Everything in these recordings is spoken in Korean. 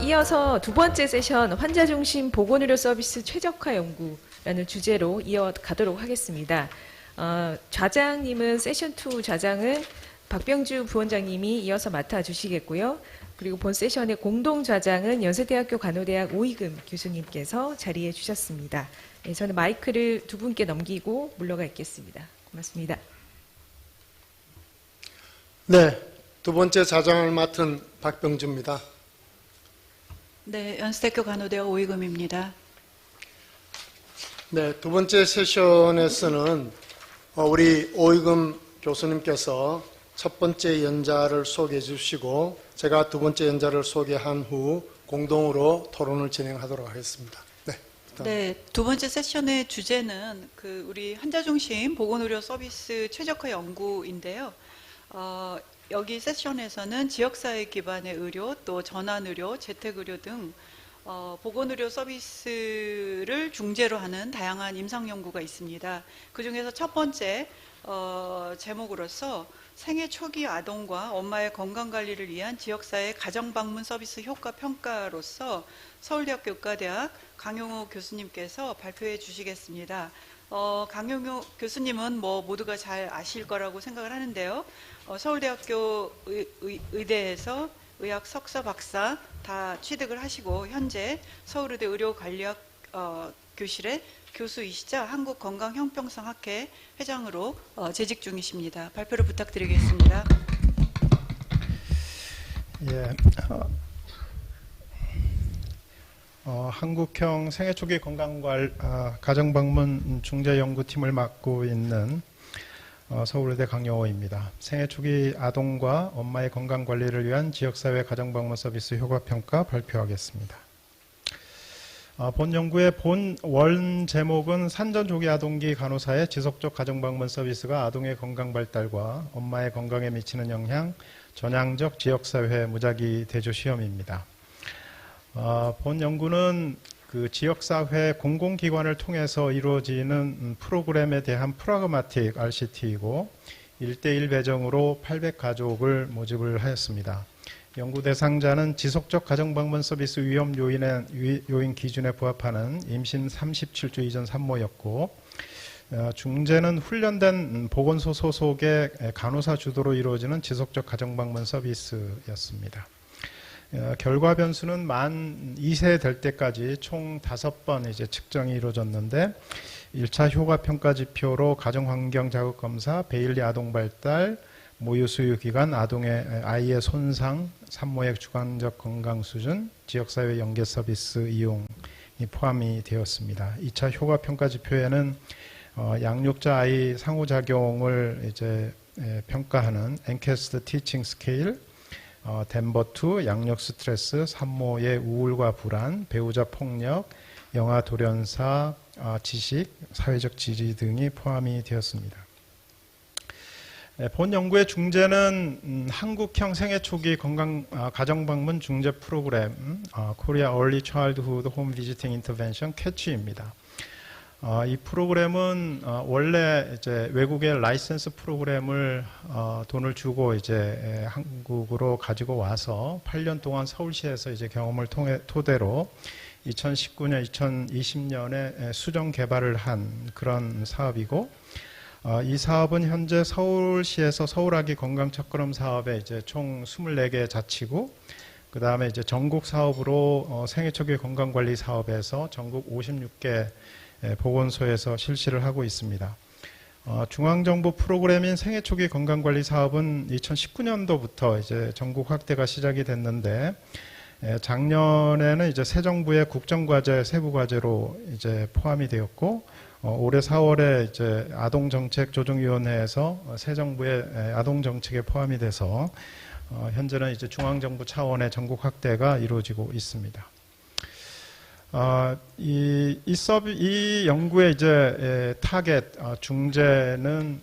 이어서 두 번째 세션 환자중심 보건의료 서비스 최적화 연구라는 주제로 이어가도록 하겠습니다. 좌장님은 세션 2 좌장을 박병주 부원장님이 이어서 맡아주시겠고요. 그리고 본 세션의 공동 좌장은 연세대학교 간호대학 오이금 교수님께서 자리해 주셨습니다. 네, 저는 마이크를 두 분께 넘기고 물러가 있겠습니다. 고맙습니다. 네, 두 번째 좌장을 맡은 박병주입니다. 네, 연세대학교 간호대학 오이금입니다. 네, 두 번째 세션에서는 우리 오이금 교수님께서 첫 번째 연자를 소개해 주시고 제가 두 번째 연자를 소개한 후 공동으로 토론을 진행하도록 하겠습니다. 네, 두 번째 세션의 주제는 우리 환자중심 보건의료 서비스 최적화 연구인데요. 여기 세션에서는 지역사회 기반의 의료, 또 전환의료, 재택의료 등 보건의료 서비스를 중재로 하는 다양한 임상연구가 있습니다. 그 중에서 첫 번째 제목으로서 생애 초기 아동과 엄마의 건강관리를 위한 지역사회 가정방문 서비스 효과 평가로서 서울대학교 의과대학 강용호 교수님께서 발표해 주시겠습니다. 강용호 교수님은 모두가 잘 아실 거라고 생각을 하는데요. 서울대학교 의대에서 의학 석사, 박사 다 취득을 하시고 현재 서울의대 의료관리학 교실의 교수이시자 한국건강형평성학회 회장으로 재직 중이십니다. 발표를 부탁드리겠습니다. 예, 한국형 생애초기 가정방문 중재연구팀을 맡고 있는 서울의대 강용호입니다. 생애초기 아동과 엄마의 건강관리를 위한 지역사회 가정방문 서비스 효과평가 발표하겠습니다. 본 연구의 원 제목은 산전조기 아동기 간호사의 지속적 가정방문 서비스가 아동의 건강 발달과 엄마의 건강에 미치는 영향, 전향적 지역사회 무작위 대조 시험입니다. 본 연구는 지역사회 공공기관을 통해서 이루어지는 프로그램에 대한 프라그마틱 RCT이고 1:1 배정으로 800가족을 모집을 하였습니다. 연구 대상자는 지속적 가정방문 서비스 위험 요인 기준에 부합하는 임신 37주 이전 산모였고 중재는 훈련된 보건소 소속의 간호사 주도로 이루어지는 지속적 가정방문 서비스였습니다. 결과 변수는 만 2세 될 때까지 총 5번 측정이 이루어졌는데 1차 효과평가 지표로 가정환경 자극검사, 베일리 아동발달, 모유수유기간, 아이의 손상, 산모의 주관적 건강수준, 지역사회 연계 서비스 이용이 포함이 되었습니다. 2차 효과평가 지표에는 양육자 아이 상호작용을 평가하는 앵캐스트 티칭 스케일, 덴버2, 양육 스트레스, 산모의 우울과 불안, 배우자 폭력, 영아 돌연사, 지식, 사회적 지지 등이 포함이 되었습니다. 본 연구의 중재는 한국형 생애 초기 가정방문 중재 프로그램 Korea Early Childhood Home Visiting Intervention 캐치입니다. 이 프로그램은 원래 외국의 라이센스 프로그램을 돈을 주고 한국으로 가지고 와서 8년 동안 서울시에서 경험을 토대로 2019년, 2020년에 수정 개발을 한 그런 사업이고 이 사업은 현재 서울시에서 서울아기 건강 첫걸음 사업에 총 24개 자치구, 그 다음에 전국 사업으로 생애초기 건강관리 사업에서 전국 56개 보건소에서 실시를 하고 있습니다. 중앙정부 프로그램인 생애초기 건강관리 사업은 2019년도부터 전국 확대가 시작이 됐는데 작년에는 새 정부의 국정과제, 세부과제로 포함이 되었고 올해 4월에 아동정책조정위원회에서 새 정부의 아동정책에 포함이 돼서 현재는 중앙정부 차원의 전국 확대가 이루어지고 있습니다. 이 연구의 타겟 중재는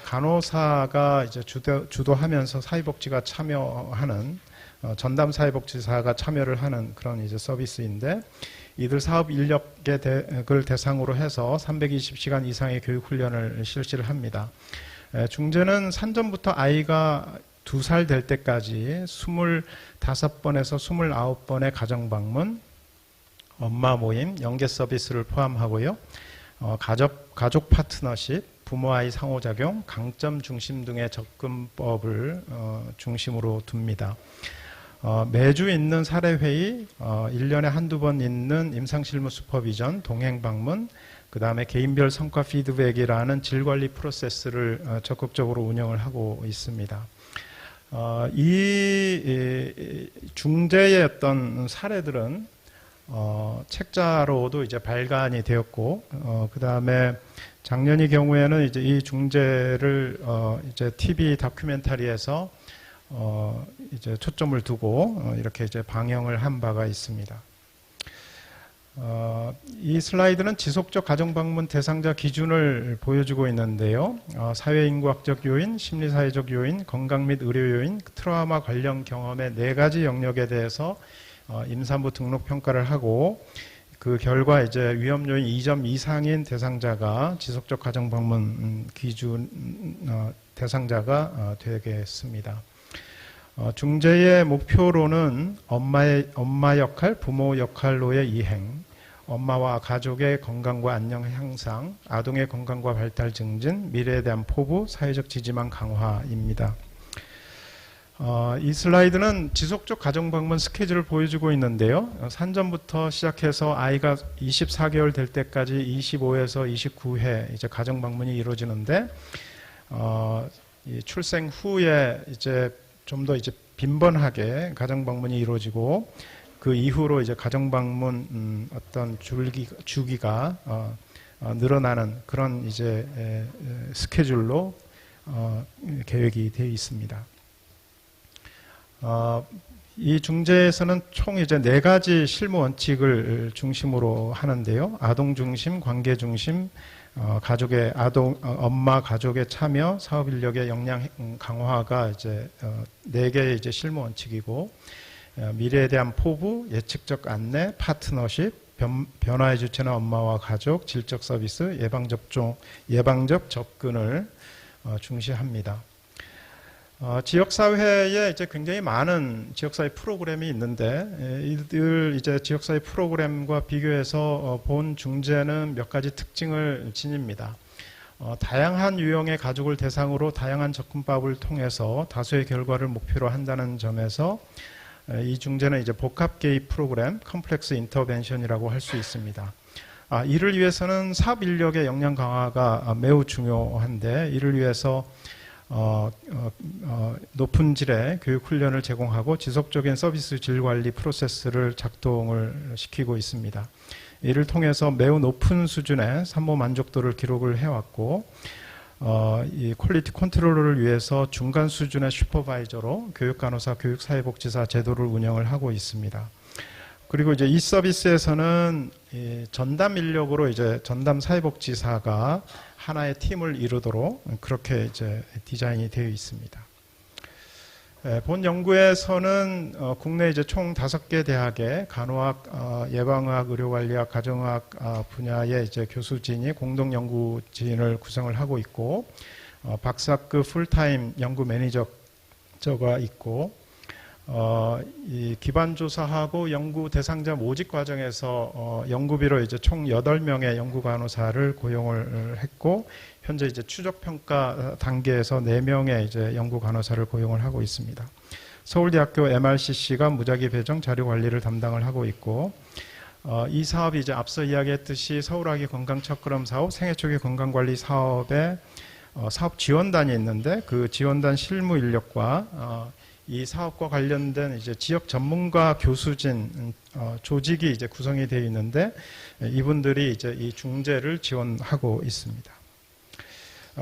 간호사가 주도하면서 사회복지가 참여하는 전담 사회복지사가 참여를 하는 그런 서비스인데 이들 사업 인력을 대상으로 해서 320시간 이상의 교육 훈련을 실시를 합니다. 중재는 산전부터 아이가 2살 될 때까지 25번에서 29번의 가정방문, 엄마 모임, 연계 서비스를 포함하고요. 가족 파트너십, 부모-아이 상호작용, 강점 중심 등의 접근법을 중심으로 둡니다. 매주 있는 사례회의, 1년에 한두 번 있는 임상실무 슈퍼비전, 동행방문, 그 다음에 개인별 성과 피드백이라는 질관리 프로세스를 적극적으로 운영을 하고 있습니다. 이 중재의 어떤 사례들은 책자로도 이제 발간이 되었고, 그 다음에 작년의 경우에는 이제 이 중재를 이제 TV 다큐멘터리에서 이제 초점을 두고 이렇게 이제 방영을 한 바가 있습니다. 이 슬라이드는 지속적 가정방문 대상자 기준을 보여주고 있는데요. 사회인구학적 요인, 심리사회적 요인, 건강 및 의료 요인, 트라우마 관련 경험의 4가지 영역에 대해서 임산부 등록 평가를 하고, 그 결과 이제 위험 요인 2점 이상인 대상자가 지속적 가정방문 기준 대상자가 되겠습니다. 중재의 목표로는 엄마 역할, 부모 역할로의 이행, 엄마와 가족의 건강과 안녕 향상, 아동의 건강과 발달 증진, 미래에 대한 포부, 사회적 지지망 강화입니다. 이 슬라이드는 지속적 가정방문 스케줄을 보여주고 있는데요. 산전부터 시작해서 아이가 24개월 될 때까지 25에서 29회 이제 가정방문이 이루어지는데, 이 출생 후에 이제 좀 더 이제 빈번하게 가정방문이 이루어지고, 그 이후로 이제 가정방문 어떤 주기가 늘어나는 그런 이제 스케줄로 계획이 되어 있습니다. 이 중재에서는 총 이제 4가지 실무 원칙을 중심으로 하는데요. 아동 중심, 관계 중심, 엄마 가족의 참여, 사업 인력의 역량 강화가 이제 4개의 이제 실무 원칙이고, 미래에 대한 포부, 예측적 안내, 파트너십, 변화의 주체는 엄마와 가족, 질적 서비스, 예방적 접근을 중시합니다. 지역사회에 이제 굉장히 많은 지역사회 프로그램이 있는데, 이들 이제 지역사회 프로그램과 비교해서 본 중재는 몇 가지 특징을 지닙니다. 다양한 유형의 가족을 대상으로 다양한 접근법을 통해서 다수의 결과를 목표로 한다는 점에서 이 중재는 이제 복합 개입 프로그램, 컴플렉스 인터벤션이라고 할 수 있습니다. 이를 위해서는 사업 인력의 역량 강화가 매우 중요한데, 이를 위해서 높은 질의 교육 훈련을 제공하고 지속적인 서비스 질 관리 프로세스를 작동을 시키고 있습니다. 이를 통해서 매우 높은 수준의 산모 만족도를 기록을 해왔고, 이 퀄리티 컨트롤을 위해서 중간 수준의 슈퍼바이저로 교육간호사, 교육사회복지사 제도를 운영을 하고 있습니다. 그리고 이제 이 서비스에서는 이 전담 인력으로 이제 전담 사회복지사가 하나의 팀을 이루도록 그렇게 이제 디자인이 되어 있습니다. 본 연구에서는 국내 이제 총 5개 대학의 간호학, 예방의학, 의료관리학, 가정의학 분야의 이제 교수진이 공동 연구진을 구성을 하고 있고, 박사급 풀타임 연구 매니저가 있고, 이 기반 조사하고 연구 대상자 모집 과정에서 연구비로 이제 총 8명의 연구 간호사를 고용을 했고, 현재 이제 추적 평가 단계에서 4명의 이제 연구 간호사를 고용을 하고 있습니다. 서울대학교 MRCC가 무작위 배정 자료 관리를 담당을 하고 있고, 이 사업이 이제 앞서 이야기했듯이 서울아기 건강 첫걸음 사업, 생애 초기 건강 관리 사업에 사업 지원단이 있는데, 그 지원단 실무 인력과 이 사업과 관련된 이제 지역 전문가 교수진 조직이 이제 구성이 되어 있는데, 이분들이 이제 이 중재를 지원하고 있습니다.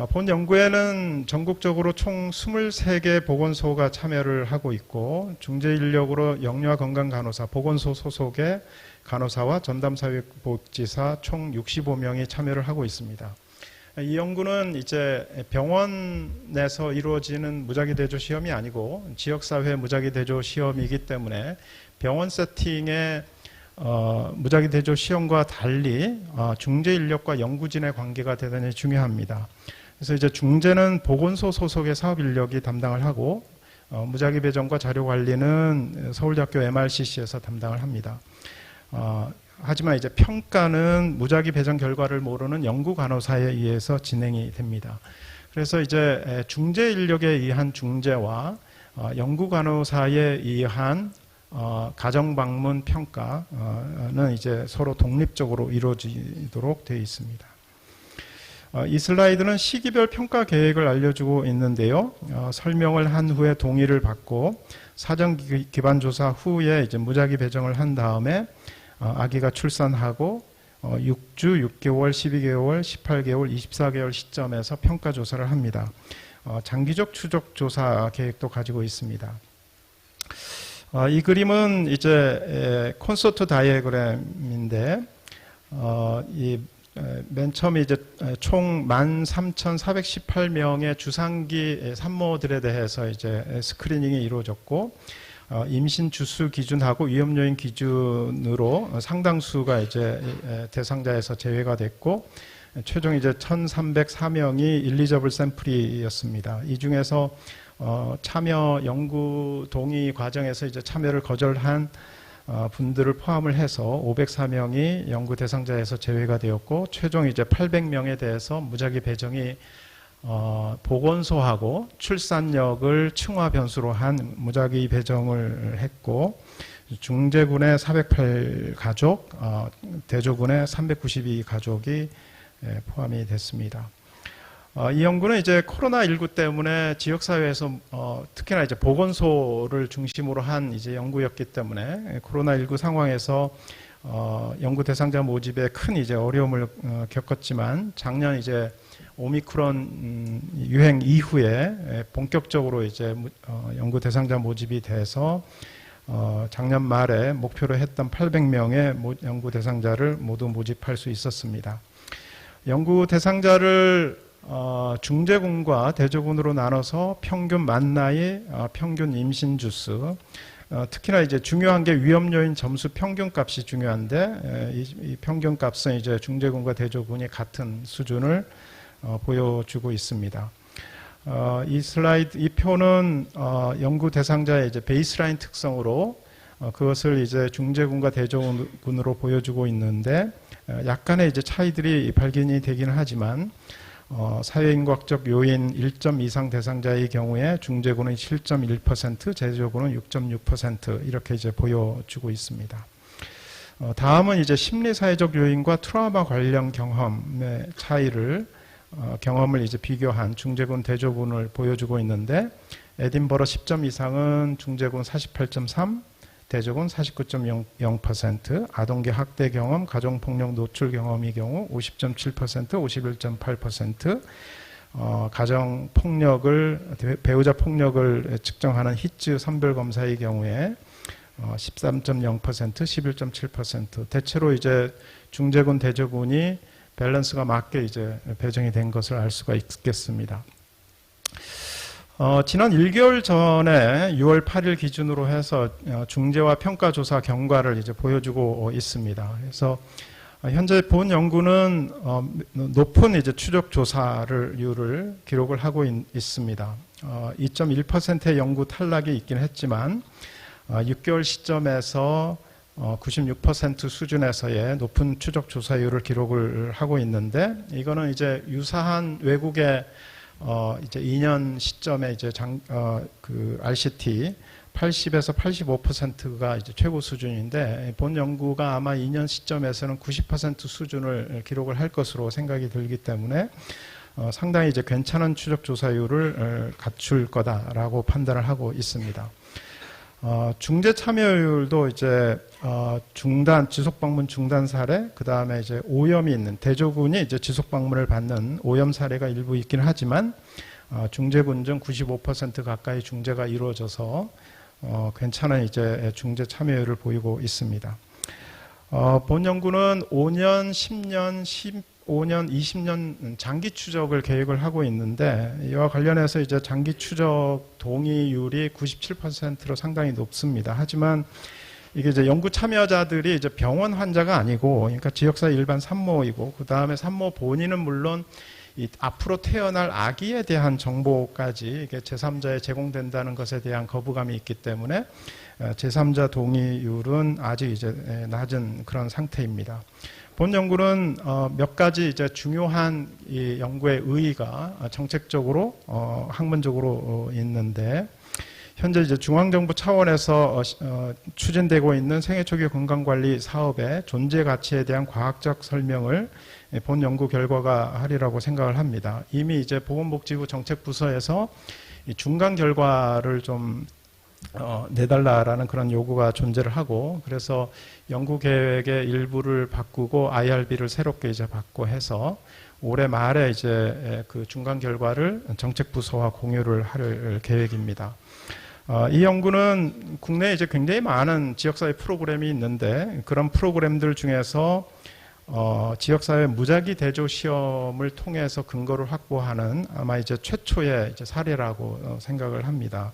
본 연구에는 전국적으로 총 23개 보건소가 참여를 하고 있고, 중재 인력으로 영유아 건강 간호사, 보건소 소속의 간호사와 전담사회복지사 총 65명이 참여를 하고 있습니다. 이 연구는 이제 병원에서 이루어지는 무작위 대조 시험이 아니고 지역사회 무작위 대조 시험이기 때문에 병원 세팅의 무작위 대조 시험과 달리 중재 인력과 연구진의 관계가 대단히 중요합니다. 그래서 이제 중재는 보건소 소속의 사업 인력이 담당을 하고, 무작위 배정과 자료 관리는 서울대학교 MRCC에서 담당을 합니다. 하지만 이제 평가는 무작위 배정 결과를 모르는 연구 간호사에 의해서 진행이 됩니다. 그래서 이제 중재 인력에 의한 중재와 연구 간호사에 의한 가정 방문 평가는 이제 서로 독립적으로 이루어지도록 되어 있습니다. 이 슬라이드는 시기별 평가 계획을 알려주고 있는데요. 설명을 한 후에 동의를 받고 사전 기반 조사 후에 이제 무작위 배정을 한 다음에 아기가 출산하고 6주, 6개월, 12개월, 18개월, 24개월 시점에서 평가 조사를 합니다. 장기적 추적 조사 계획도 가지고 있습니다. 이 그림은 이제 콘서트 다이어그램인데 맨 처음에 이제 총 13,418명의 주상기 산모들에 대해서 이제 스크리닝이 이루어졌고 임신 주수 기준하고 위험 요인 기준으로 상당수가 이제 대상자에서 제외가 됐고 최종 이제 1,304명이 일리저블 샘플이었습니다. 이 중에서 참여 연구 동의 과정에서 이제 참여를 거절한 분들을 포함을 해서 504명이 연구 대상자에서 제외가 되었고 최종 이제 800명에 대해서 무작위 배정이 보건소하고 출산력을 층화 변수로 한 무작위 배정을 했고 중제군의 408가족, 대조군의 392가족이 포함이 됐습니다. 이 연구는 이제 코로나19 때문에 지역사회에서 특히나 이제 보건소를 중심으로 한 이제 연구였기 때문에 코로나19 상황에서 연구 대상자 모집에 큰 이제 어려움을 겪었지만 작년 이제 오미크론 유행 이후에 본격적으로 이제 연구 대상자 모집이 돼서 작년 말에 목표로 했던 800명의 연구 대상자를 모두 모집할 수 있었습니다. 연구 대상자를 중제군과 대조군으로 나눠서 평균 만 나이, 평균 임신 주수, 특히나 이제 중요한 게 위험 요인 점수 평균값이 중요한데 이 평균값은 이제 중제군과 대조군이 같은 수준을 보여주고 있습니다. 이 슬라이드, 이 표는 연구 대상자의 이제 베이스라인 특성으로 그것을 이제 중제군과 대조군으로 보여주고 있는데 약간의 이제 차이들이 발견이 되기는 하지만 사회인과학적 요인 1점 이상 대상자의 경우에 중제군은 7.1%, 대조군은 6.6% 이렇게 이제 보여주고 있습니다. 다음은 이제 심리사회적 요인과 트라우마 관련 경험의 차이를 경험을 이제 비교한 중제군, 대조군을 보여주고 있는데 에딘버러 10점 이상은 중제군 48.3, 대조군 49.0%, 아동계 학대 경험, 가정폭력 노출 경험의 경우 50.7%, 51.8%, 가정폭력을, 배우자 폭력을 측정하는 히츠 선별검사의 경우에 13.0%, 11.7%, 대체로 이제 중제군, 대조군이 밸런스가 맞게 이제 배정이 된 것을 알 수가 있겠습니다. 지난 1개월 전에 6월 8일 기준으로 해서 중재와 평가 조사 경과를 이제 보여주고 있습니다. 그래서 현재 본 연구는 높은 이제 추적 조사율을 기록을 하고 있습니다. 2.1%의 연구 탈락이 있긴 했지만 6개월 시점에서 96% 수준에서의 높은 추적 조사율을 기록을 하고 있는데 이거는 이제 유사한 외국의 이제 2년 시점에 이제 그 RCT 80에서 85%가 이제 최고 수준인데 본 연구가 아마 2년 시점에서는 90% 수준을 기록을 할 것으로 생각이 들기 때문에 상당히 이제 괜찮은 추적 조사율을 갖출 거다라고 판단을 하고 있습니다. 중재 참여율도 이제 지속 방문 중단 사례, 그 다음에 이제 오염이 있는 대조군이 이제 지속 방문을 받는 오염 사례가 일부 있긴 하지만 중재군 중 95% 가까이 중재가 이루어져서 괜찮은 이제 중재 참여율을 보이고 있습니다. 본 연구는 5년, 10년, 15년, 20년 장기 추적을 계획을 하고 있는데 이와 관련해서 이제 장기 추적 동의율이 97%로 상당히 높습니다. 하지만 이게 이제 연구 참여자들이 이제 병원 환자가 아니고, 그러니까 지역사회 일반 산모이고, 그 다음에 산모 본인은 물론 이 앞으로 태어날 아기에 대한 정보까지 이게 제3자에 제공된다는 것에 대한 거부감이 있기 때문에 제3자 동의율은 아직 이제 낮은 그런 상태입니다. 본 연구는 몇 가지 이제 중요한 이 연구의 의의가 정책적으로 학문적으로 있는데, 현재 이제 중앙정부 차원에서 추진되고 있는 생애 초기 건강관리 사업의 존재 가치에 대한 과학적 설명을 본 연구 결과가 하리라고 생각을 합니다. 이미 이제 보건복지부 정책부서에서 이 중간 결과를 좀 내달라라는 그런 요구가 존재를 하고, 그래서 연구 계획의 일부를 바꾸고 IRB를 새롭게 이제 받고 해서 올해 말에 이제 그 중간 결과를 정책부서와 공유를 할 계획입니다. 이 연구는 국내에 이제 굉장히 많은 지역사회 프로그램이 있는데, 그런 프로그램들 중에서 지역사회 무작위 대조 시험을 통해서 근거를 확보하는 아마 이제 최초의 이제 사례라고 생각을 합니다.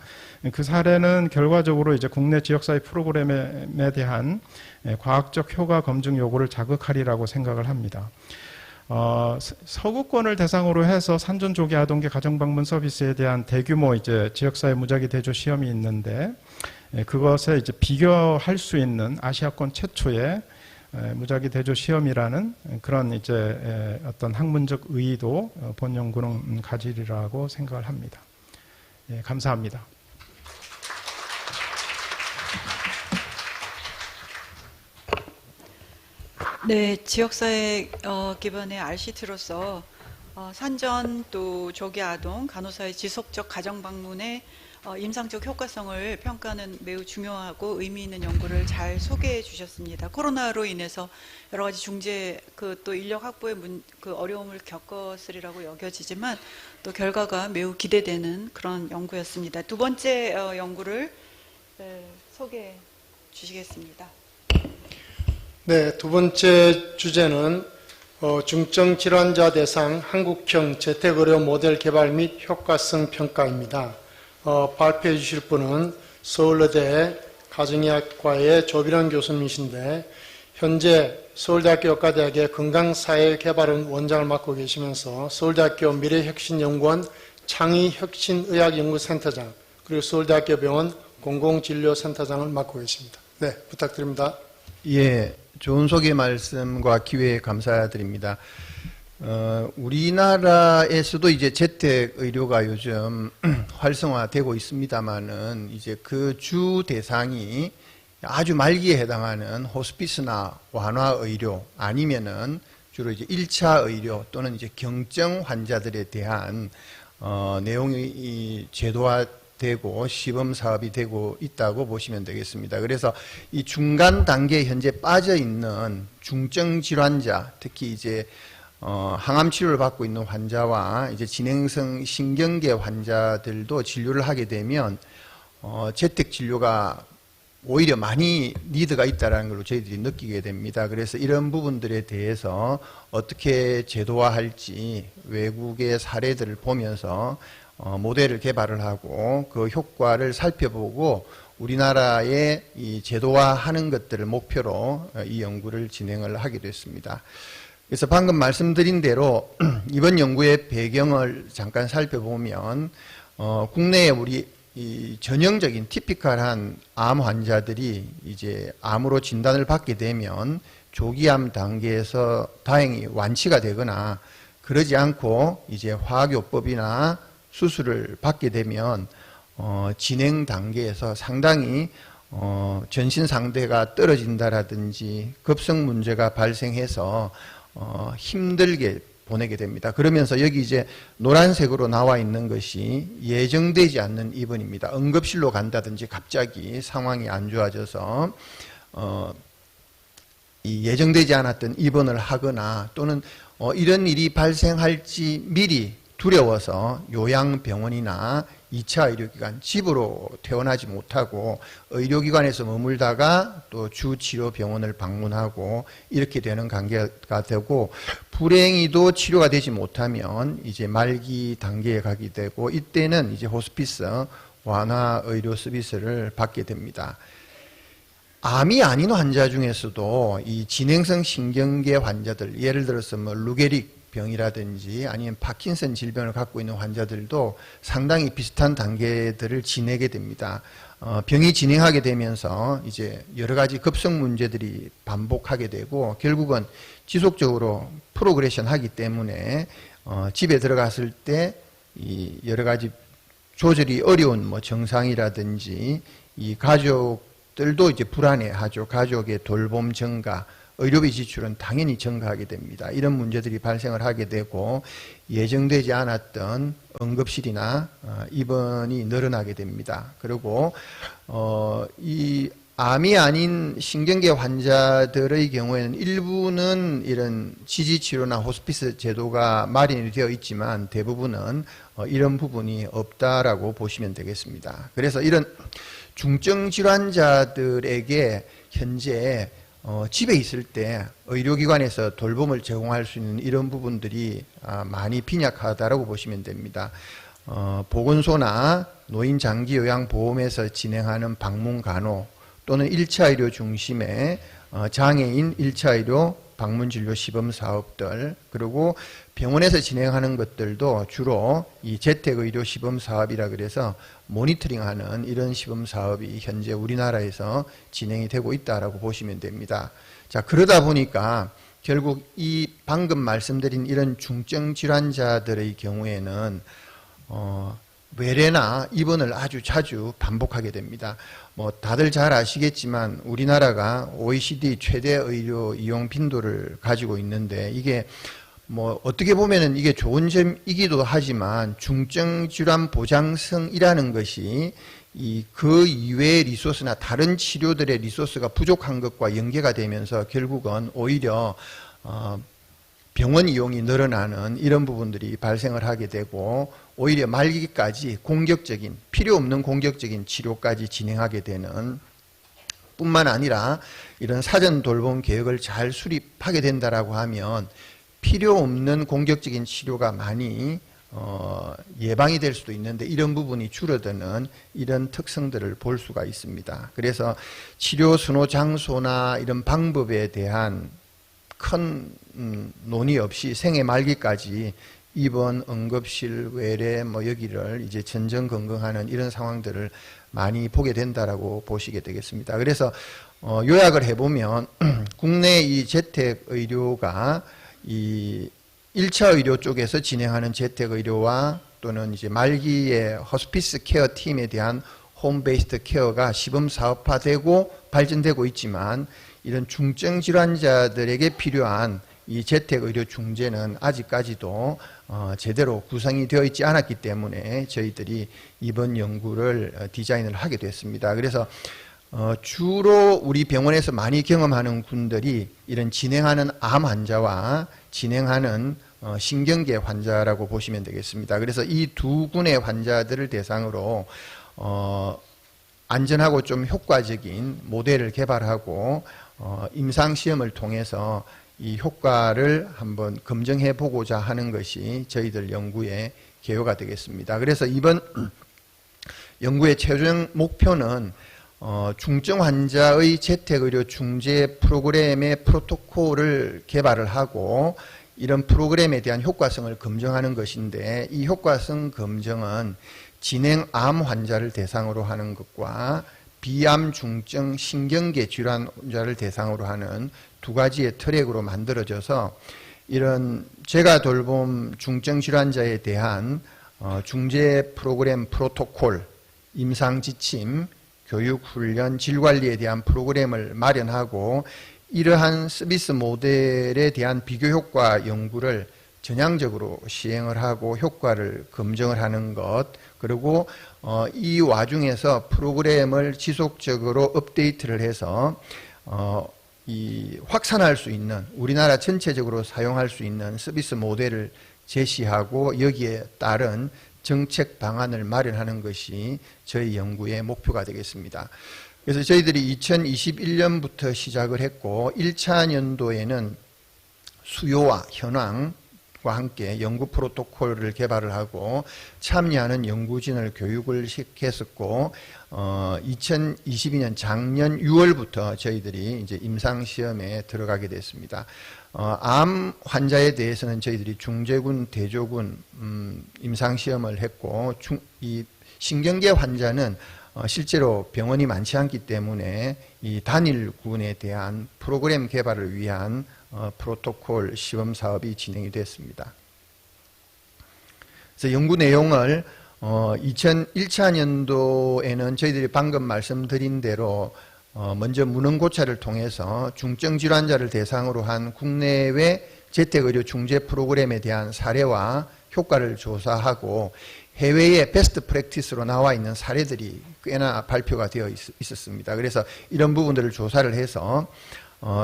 그 사례는 결과적으로 이제 국내 지역사회 프로그램에 대한 과학적 효과 검증 요구를 자극하리라고 생각을 합니다. 서구권을 대상으로 해서 산전 조기 아동계 가정방문 서비스에 대한 대규모 이제 지역사회 무작위 대조 시험이 있는데, 그것에 이제 비교할 수 있는 아시아권 최초의 무작위 대조 시험이라는 그런 이제 어떤 학문적 의의도 본 연구는 가지리라고 생각을 합니다. 예, 감사합니다. 네, 지역사회 기반의 RCT로서 산전 또 조기 아동 간호사의 지속적 가정 방문의 임상적 효과성을 평가하는 매우 중요하고 의미 있는 연구를 잘 소개해 주셨습니다. 코로나로 인해서 여러 가지 중재 또 인력 확보의 어려움을 겪었으리라고 여겨지지만 또 결과가 매우 기대되는 그런 연구였습니다. 두 번째 연구를 소개해 주시겠습니다. 네, 두 번째 주제는 중증 질환자 대상 한국형 재택의료 모델 개발 및 효과성 평가입니다. 발표해 주실 분은 서울의대 가정의학과의 조비란 교수님이신데, 현재 서울대학교 의과대학의 건강사회개발원 원장을 맡고 계시면서 서울대학교 미래혁신연구원 창의혁신의학연구센터장, 그리고 서울대학교 병원 공공진료센터장을 맡고 계십니다. 네, 부탁드립니다. 예, 좋은 소개 말씀과 기회 감사드립니다. 우리나라에서도 이제 재택 의료가 요즘 활성화되고 있습니다만은 이제 그 주 대상이 아주 말기에 해당하는 호스피스나 완화 의료 아니면은 주로 이제 1차 의료 또는 이제 경증 환자들에 대한 내용이 제도화되고 시범 사업이 되고 있다고 보시면 되겠습니다. 그래서 이 중간 단계에 현재 빠져 있는 중증 질환자, 특히 이제 항암 치료를 받고 있는 환자와 이제 진행성 신경계 환자들도 진료를 하게 되면 재택 진료가 오히려 많이 니드가 있다는 걸로 저희들이 느끼게 됩니다. 그래서 이런 부분들에 대해서 어떻게 제도화할지 외국의 사례들을 보면서 모델을 개발을 하고 그 효과를 살펴보고 우리나라의 이 제도화하는 것들을 목표로 이 연구를 진행을 하게 됐습니다. 그래서 방금 말씀드린 대로 이번 연구의 배경을 잠깐 살펴보면 국내에 우리 이 전형적인 티피컬한 암 환자들이 이제 암으로 진단을 받게 되면 조기암 단계에서 다행히 완치가 되거나 그러지 않고 이제 화학요법이나 수술을 받게 되면 진행 단계에서 상당히 전신 상태가 떨어진다라든지 급성 문제가 발생해서 힘들게 보내게 됩니다. 그러면서 여기 이제 노란색으로 나와 있는 것이 예정되지 않는 입원입니다. 응급실로 간다든지 갑자기 상황이 안 좋아져서 이 예정되지 않았던 입원을 하거나 또는 이런 일이 발생할지 미리 두려워서 요양병원이나 2차 의료기관, 집으로 퇴원하지 못하고 의료기관에서 머물다가 또 주치료병원을 방문하고 이렇게 되는 관계가 되고, 불행히도 치료가 되지 못하면 이제 말기 단계에 가게 되고, 이때는 이제 호스피스 완화 의료 서비스를 받게 됩니다. 암이 아닌 환자 중에서도 이 진행성 신경계 환자들, 예를 들어서 뭐 루게릭 병이라든지 아니면 파킨슨 질병을 갖고 있는 환자들도 상당히 비슷한 단계들을 지내게 됩니다. 병이 진행하게 되면서 이제 여러 가지 급성 문제들이 반복하게 되고 결국은 지속적으로 프로그레션 하기 때문에 집에 들어갔을 때 이 여러 가지 조절이 어려운 뭐 증상이라든지 이 가족들도 이제 불안해하죠. 가족의 돌봄 증가, 의료비 지출은 당연히 증가하게 됩니다. 이런 문제들이 발생을 하게 되고 예정되지 않았던 응급실이나 입원이 늘어나게 됩니다. 그리고 이 암이 아닌 신경계 환자들의 경우에는 일부는 이런 지지치료나 호스피스 제도가 마련이 되어 있지만 대부분은 이런 부분이 없다라고 보시면 되겠습니다. 그래서 이런 중증 질환자들에게 현재 집에 있을 때 의료기관에서 돌봄을 제공할 수 있는 이런 부분들이 많이 빈약하다라고 보시면 됩니다. 보건소나 노인장기요양보험에서 진행하는 방문간호 또는 1차 의료 중심의 장애인 1차 의료 방문진료 시범사업들, 그리고 병원에서 진행하는 것들도 주로 이 재택의료 시범사업이라 그래서 모니터링하는 이런 시범사업이 현재 우리나라에서 진행이 되고 있다라고 보시면 됩니다. 자, 그러다 보니까 결국 이 방금 말씀드린 이런 중증 질환자들의 경우에는 외래나 입원을 아주 자주 반복하게 됩니다. 뭐 다들 잘 아시겠지만 우리나라가 OECD 최대 의료 이용 빈도를 가지고 있는데 이게 뭐 어떻게 보면은 이게 좋은 점이기도 하지만 중증 질환 보장성이라는 것이 그 이외의 리소스나 다른 치료들의 리소스가 부족한 것과 연계가 되면서 결국은 오히려 병원 이용이 늘어나는 이런 부분들이 발생을 하게 되고 오히려 말기까지 공격적인, 필요 없는 공격적인 치료까지 진행하게 되는 뿐만 아니라 이런 사전 돌봄 계획을 잘 수립하게 된다라고 하면 필요 없는 공격적인 치료가 많이 예방이 될 수도 있는데 이런 부분이 줄어드는 이런 특성들을 볼 수가 있습니다. 그래서 치료 선호 장소나 이런 방법에 대한 큰 논의 없이 생애 말기까지 입원, 응급실, 외래 뭐 여기를 이제 전전긍긍하는 이런 상황들을 많이 보게 된다라고 보시게 되겠습니다. 그래서 요약을 해보면 국내 이 재택 의료가 이 1차 의료 쪽에서 진행하는 재택 의료와 또는 이제 말기의 호스피스 케어 팀에 대한 홈 베이스드 케어가 시범 사업화되고 발전되고 있지만 이런 중증 질환자들에게 필요한 이 재택의료 중재는 아직까지도 제대로 구성이 되어 있지 않았기 때문에 저희들이 이번 연구를 디자인을 하게 됐습니다. 그래서 주로 우리 병원에서 많이 경험하는 분들이 이런 진행하는 암 환자와 진행하는 신경계 환자라고 보시면 되겠습니다. 그래서 이 두 군의 환자들을 대상으로 안전하고 좀 효과적인 모델을 개발하고 임상시험을 통해서 이 효과를 한번 검증해 보고자 하는 것이 저희들 연구의 개요가 되겠습니다. 그래서 이번 연구의 최종 목표는 중증 환자의 재택의료 중재 프로그램의 프로토콜을 개발을 하고 이런 프로그램에 대한 효과성을 검증하는 것인데 이 효과성 검증은 진행 암 환자를 대상으로 하는 것과 비암 중증 신경계 질환 환자를 대상으로 하는 두 가지의 트랙으로 만들어져서 이런 제가 돌봄 중증 질환자에 대한 중재 프로그램 프로토콜, 임상 지침, 교육 훈련, 질 관리에 대한 프로그램을 마련하고 이러한 서비스 모델에 대한 비교 효과 연구를 전향적으로 시행을 하고 효과를 검증을 하는 것, 그리고 이 와중에서 프로그램을 지속적으로 업데이트를 해서 이 확산할 수 있는 우리나라 전체적으로 사용할 수 있는 서비스 모델을 제시하고 여기에 따른 정책 방안을 마련하는 것이 저희 연구의 목표가 되겠습니다. 그래서 저희들이 2021년부터 시작을 했고 1차 연도에는 수요와 현황, 함께 연구 프로토콜을 개발을 하고 참여하는 연구진을 교육을 했었고 2022년 작년 6월부터 저희들이 이제 임상시험에 들어가게 됐습니다. 암 환자에 대해서는 저희들이 중제군, 대조군 임상시험을 했고 이 신경계 환자는 실제로 병원이 많지 않기 때문에 이 단일군에 대한 프로그램 개발을 위한 프로토콜 시범 사업이 진행이 됐습니다. 그래서 연구 내용을 2001차년도에는 저희들이 방금 말씀드린 대로 먼저 문헌고찰을 통해서 중증 질환자를 대상으로 한 국내외 재택의료 중재 프로그램에 대한 사례와 효과를 조사하고 해외의 베스트 프랙티스로 나와 있는 사례들이 꽤나 발표가 되어 있었습니다. 그래서 이런 부분들을 조사를 해서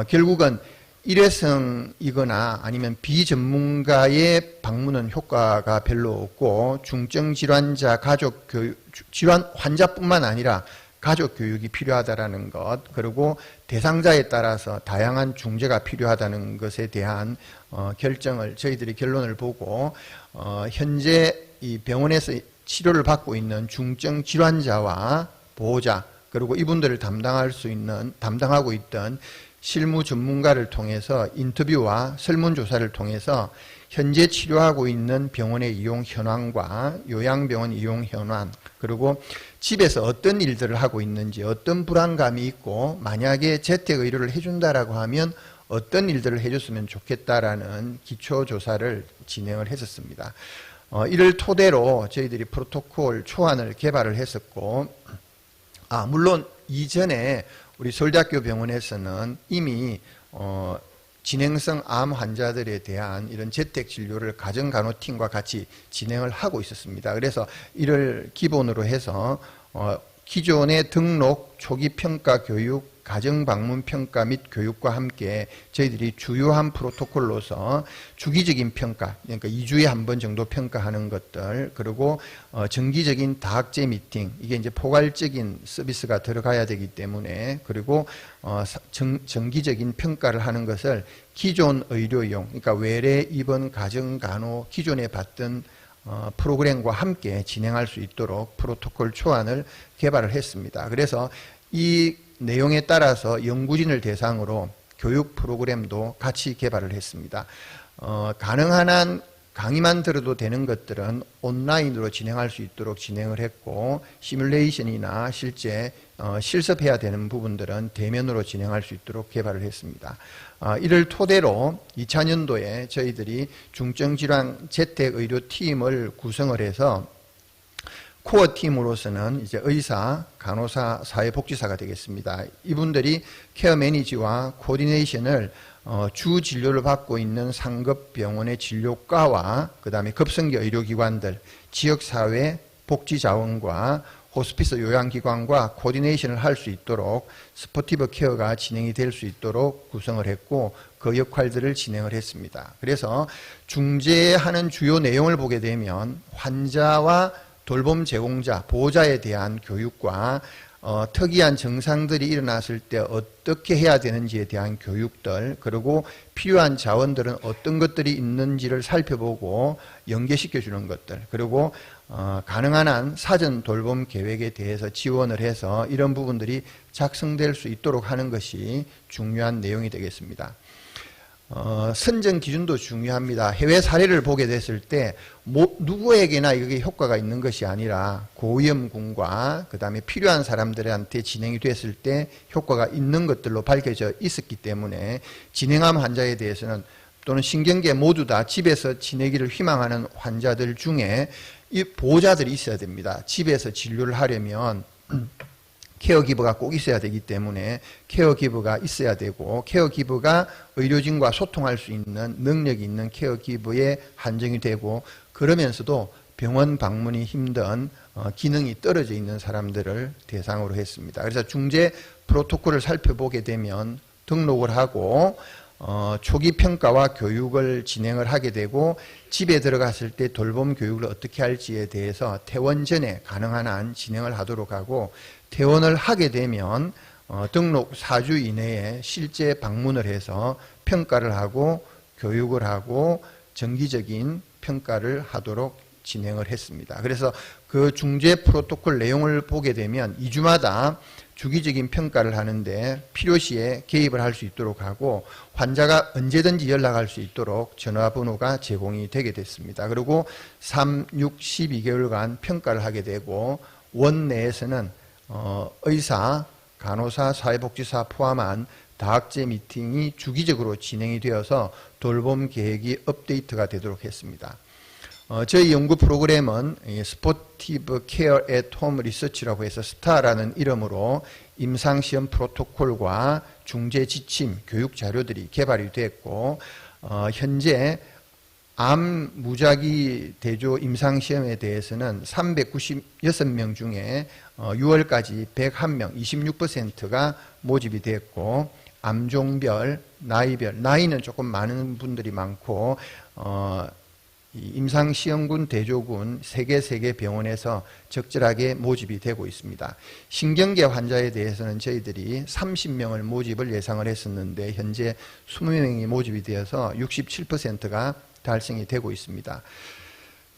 결국은 일회성이거나 아니면 비전문가의 방문은 효과가 별로 없고 중증 질환자 가족 교육, 질환 환자뿐만 아니라 가족 교육이 필요하다라는 것, 그리고 대상자에 따라서 다양한 중재가 필요하다는 것에 대한 결정을 저희들이 결론을 보고 현재 이 병원에서 치료를 받고 있는 중증 질환자와 보호자, 그리고 이분들을 담당하고 있던 실무 전문가를 통해서 인터뷰와 설문조사를 통해서 현재 치료하고 있는 병원의 이용 현황과 요양병원 이용 현황, 그리고 집에서 어떤 일들을 하고 있는지, 어떤 불안감이 있고 만약에 재택의료를 해준다라고 하면 어떤 일들을 해줬으면 좋겠다라는 기초조사를 진행을 했었습니다. 이를 토대로 저희들이 프로토콜 초안을 개발을 했었고, 물론 이전에 우리 서울대학교 병원에서는 이미 진행성 암 환자들에 대한 이런 재택 진료를 가정간호팀과 같이 진행을 하고 있었습니다. 그래서 이를 기본으로 해서 기존의 등록, 초기 평가 교육, 가정 방문 평가 및 교육과 함께 저희들이 주요한 프로토콜로서 주기적인 평가, 그러니까 2주에 한 번 정도 평가하는 것들, 그리고 정기적인 다학제 미팅, 이게 이제 포괄적인 서비스가 들어가야 되기 때문에, 그리고 정기적인 평가를 하는 것을 기존 의료용, 그러니까 외래 입원 가정 간호 기존에 받던 프로그램과 함께 진행할 수 있도록 프로토콜 초안을 개발을 했습니다. 그래서 이 내용에 따라서 연구진을 대상으로 교육 프로그램도 같이 개발을 했습니다. 가능한 한 강의만 들어도 되는 것들은 온라인으로 진행할 수 있도록 진행을 했고, 시뮬레이션이나 실제 실습해야 되는 부분들은 대면으로 진행할 수 있도록 개발을 했습니다. 이를 토대로 2000년도에 저희들이 중증질환 재택의료팀을 구성을 해서 코어 팀으로서는 이제 의사, 간호사, 사회복지사가 되겠습니다. 이분들이 케어 매니지와 코디네이션을 주 진료를 받고 있는 상급 병원의 진료과와 그 다음에 급성기 의료기관들, 지역사회 복지자원과 호스피스 요양기관과 코디네이션을 할 수 있도록 스포티브 케어가 진행이 될 수 있도록 구성을 했고, 그 역할들을 진행을 했습니다. 그래서 중재하는 주요 내용을 보게 되면 환자와 돌봄 제공자, 보호자에 대한 교육과 특이한 증상들이 일어났을 때 어떻게 해야 되는지에 대한 교육들, 그리고 필요한 자원들은 어떤 것들이 있는지를 살펴보고 연계시켜주는 것들, 그리고 가능한 한 사전 돌봄 계획에 대해서 지원을 해서 이런 부분들이 작성될 수 있도록 하는 것이 중요한 내용이 되겠습니다. 선정 기준도 중요합니다. 해외 사례를 보게 됐을 때 누구에게나 이게 효과가 있는 것이 아니라 고위험군과 그 다음에 필요한 사람들한테 진행이 됐을 때 효과가 있는 것들로 밝혀져 있었기 때문에 진행암 환자에 대해서는 또는 신경계 모두 다 집에서 지내기를 희망하는 환자들 중에 이 보호자들이 있어야 됩니다. 집에서 진료를 하려면 케어기버가 꼭 있어야 되기 때문에 케어기버가 있어야 되고, 케어기버가 의료진과 소통할 수 있는 능력이 있는 케어기버에 한정이 되고, 그러면서도 병원 방문이 힘든 기능이 떨어져 있는 사람들을 대상으로 했습니다. 그래서 중재 프로토콜을 살펴보게 되면 등록을 하고 초기 평가와 교육을 진행을 하게 되고, 집에 들어갔을 때 돌봄 교육을 어떻게 할지에 대해서 퇴원 전에 가능한 한 진행을 하도록 하고, 퇴원을 하게 되면 등록 4주 이내에 실제 방문을 해서 평가를 하고 교육을 하고 정기적인 평가를 하도록 진행을 했습니다. 그래서 그 중재 프로토콜 내용을 보게 되면 2주마다 주기적인 평가를 하는데 필요시에 개입을 할 수 있도록 하고 환자가 언제든지 연락할 수 있도록 전화번호가 제공이 되게 됐습니다. 그리고 3, 6, 12개월간 평가를 하게 되고 원 내에서는 의사, 간호사, 사회복지사 포함한 다학제 미팅이 주기적으로 진행이 되어서 돌봄 계획이 업데이트가 되도록 했습니다. 저희 연구 프로그램은 스포티브 케어 앳 홈 리서치라고 해서 스타라는 이름으로 임상시험 프로토콜과 중재 지침, 교육 자료들이 개발이 됐고 현재 암 무작위 대조 임상시험에 대해서는 396명 중에 6월까지 101명, 26%가 모집이 됐고 암종별, 나이별, 나이는 조금 많은 분들이 많고 임상시험군, 대조군 3개 병원에서 적절하게 모집이 되고 있습니다. 신경계 환자에 대해서는 저희들이 30명을 모집을 예상을 했었는데 현재 20명이 모집이 되어서 67%가 달성이 되고 있습니다.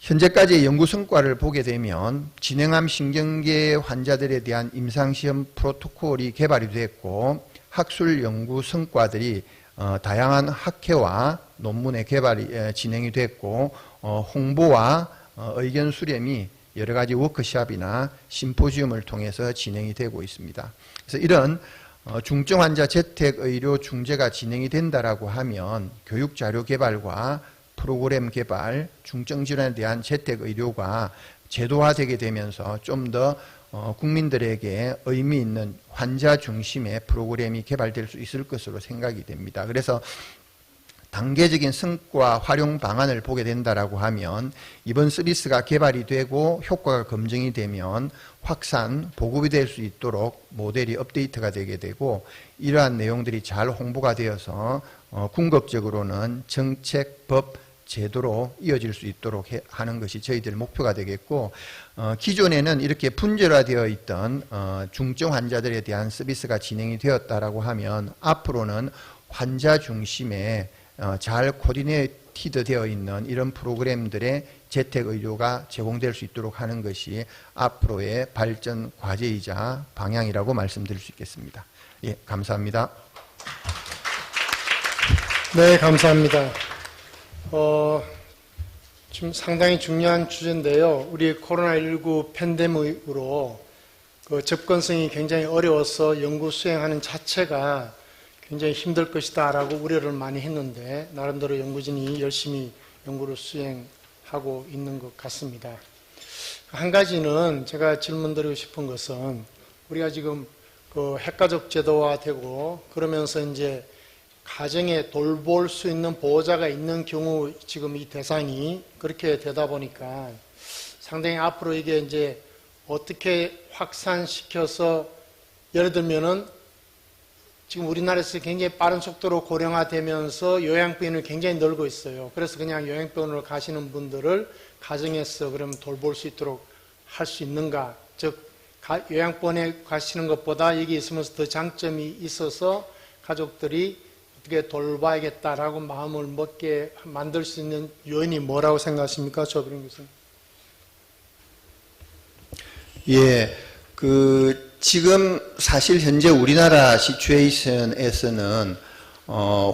현재까지의 연구 성과를 보게 되면 진행암 신경계 환자들에 대한 임상시험 프로토콜이 개발이 됐고 학술 연구 성과들이 다양한 학회와 논문의 개발이 진행이 됐고 홍보와 의견 수렴이 여러 가지 워크숍이나 심포지움을 통해서 진행이 되고 있습니다. 그래서 이런 중증 환자 재택 의료 중재가 진행이 된다라고 하면 교육 자료 개발과 프로그램 개발, 중증 질환에 대한 재택 의료가 제도화되게 되면서 좀 더 국민들에게 의미 있는 환자 중심의 프로그램이 개발될 수 있을 것으로 생각이 됩니다. 그래서 단계적인 성과 활용 방안을 보게 된다라고 하면 이번 서비스가 개발이 되고 효과가 검증이 되면 확산, 보급이 될 수 있도록 모델이 업데이트가 되게 되고 이러한 내용들이 잘 홍보가 되어서 궁극적으로는 정책, 법, 제도로 이어질 수 있도록 하는 것이 저희들 목표가 되겠고 기존에는 이렇게 분절화되어 있던 중증 환자들에 대한 서비스가 진행이 되었다라고 하면 앞으로는 환자 중심의 잘 코디네이티드 되어 있는 이런 프로그램들의 재택의료가 제공될 수 있도록 하는 것이 앞으로의 발전 과제이자 방향이라고 말씀드릴 수 있겠습니다. 예, 감사합니다. 네, 감사합니다. 지금 상당히 중요한 주제인데요. 우리 코로나19 팬데믹으로 그 접근성이 굉장히 어려워서 연구 수행하는 자체가 굉장히 힘들 것이다 라고 우려를 많이 했는데 나름대로 연구진이 열심히 연구를 수행하고 있는 것 같습니다. 한 가지는 제가 질문드리고 싶은 것은 우리가 지금 그 핵가족 제도화되고 그러면서 이제 가정에 돌볼 수 있는 보호자가 있는 경우 지금 이 대상이 그렇게 되다 보니까 상당히 앞으로 이게 이제 어떻게 확산시켜서 예를 들면은 지금 우리나라에서 굉장히 빠른 속도로 고령화되면서 요양병원이 굉장히 늘고 있어요. 그래서 그냥 요양병원으로 가시는 분들을 가정에서 그럼 돌볼 수 있도록 할 수 있는가? 즉 요양병원에 가시는 것보다 여기 있으면서 더 장점이 있어서 가족들이 어떻게 돌봐야겠다라고 마음을 먹게 만들 수 있는 요인이 뭐라고 생각하십니까? 조병 교수님. 예, 지금 사실 현재 우리나라 시츄에이션에서는